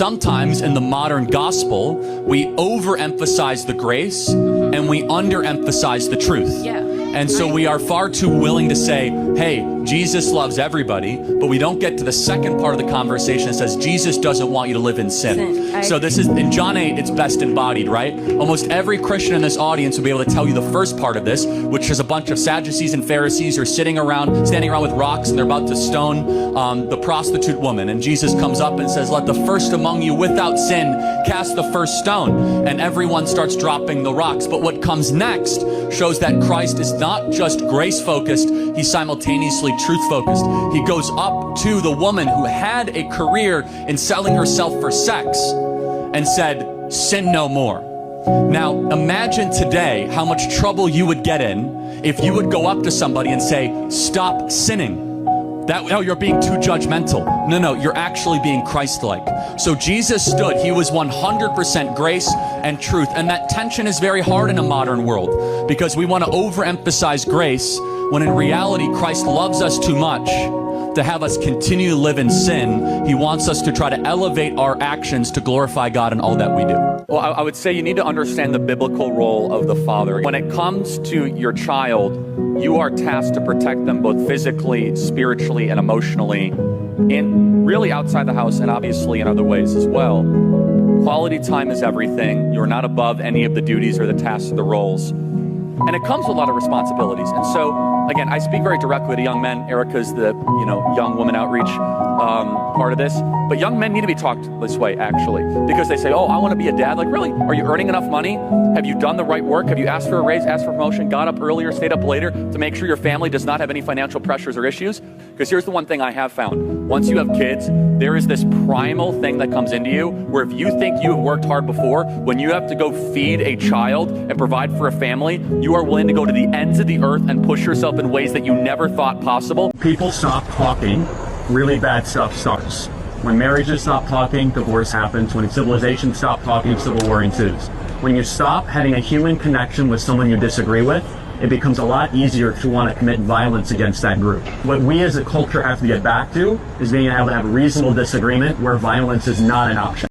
sometimes in the modern gospel, we overemphasize the grace and we underemphasize the truth. Yeah. And so we are far too willing to say, hey, Jesus loves everybody, but we don't get to the second part of the conversation that says Jesus doesn't want you to live in sin. So this is, in John 8, it's best embodied, right? Almost every Christian in this audience will be able to tell you the first part of this, which is a bunch of Sadducees and Pharisees who are standing around with rocks, and they're about to stone the prostitute woman. And Jesus comes up and says, let the first among you without sin cast the first stone. And everyone starts dropping the rocks. But what comes next shows that Christ is not just grace-focused, he's simultaneously truth-focused. He goes up to the woman who had a career in selling herself for sex and said, sin no more. Now, imagine today how much trouble you would get in if you would go up to somebody and say, stop sinning. No, you're being too judgmental. No, you're actually being Christ-like. So Jesus stood. He was 100% grace and truth. And that tension is very hard in a modern world because we want to overemphasize grace when in reality Christ loves us too much to have us continue to live in sin. He wants us to try to elevate our actions to glorify God in all that we do. Well, I would say you need to understand the biblical role of the father. When it comes to your child, you are tasked to protect them both physically, spiritually, and emotionally, and really outside the house and obviously in other ways as well. Quality time is everything. You're not above any of the duties or the tasks or the roles. And it comes with a lot of responsibilities. And so, again, I speak very directly to young men. Erica's the, young woman outreach part of this. But young men need to be talked this way, actually. Because they say, oh, I want to be a dad. Like, really? Are you earning enough money? Have you done the right work? Have you asked for a raise, asked for promotion, got up earlier, stayed up later to make sure your family does not have any financial pressures or issues? Because here's the one thing I have found. Once you have kids, there is this primal thing that comes into you where if you think you have worked hard before, when you have to go feed a child and provide for a family, you are willing to go to the ends of the earth and push yourself in ways that you never thought possible. People stop talking, really bad stuff starts. When marriages stop talking, divorce happens. When civilizations stop talking, civil war ensues. When you stop having a human connection with someone you disagree with, it becomes a lot easier to want to commit violence against that group. What we as a culture have to get back to is being able to have reasonable disagreement where violence is not an option.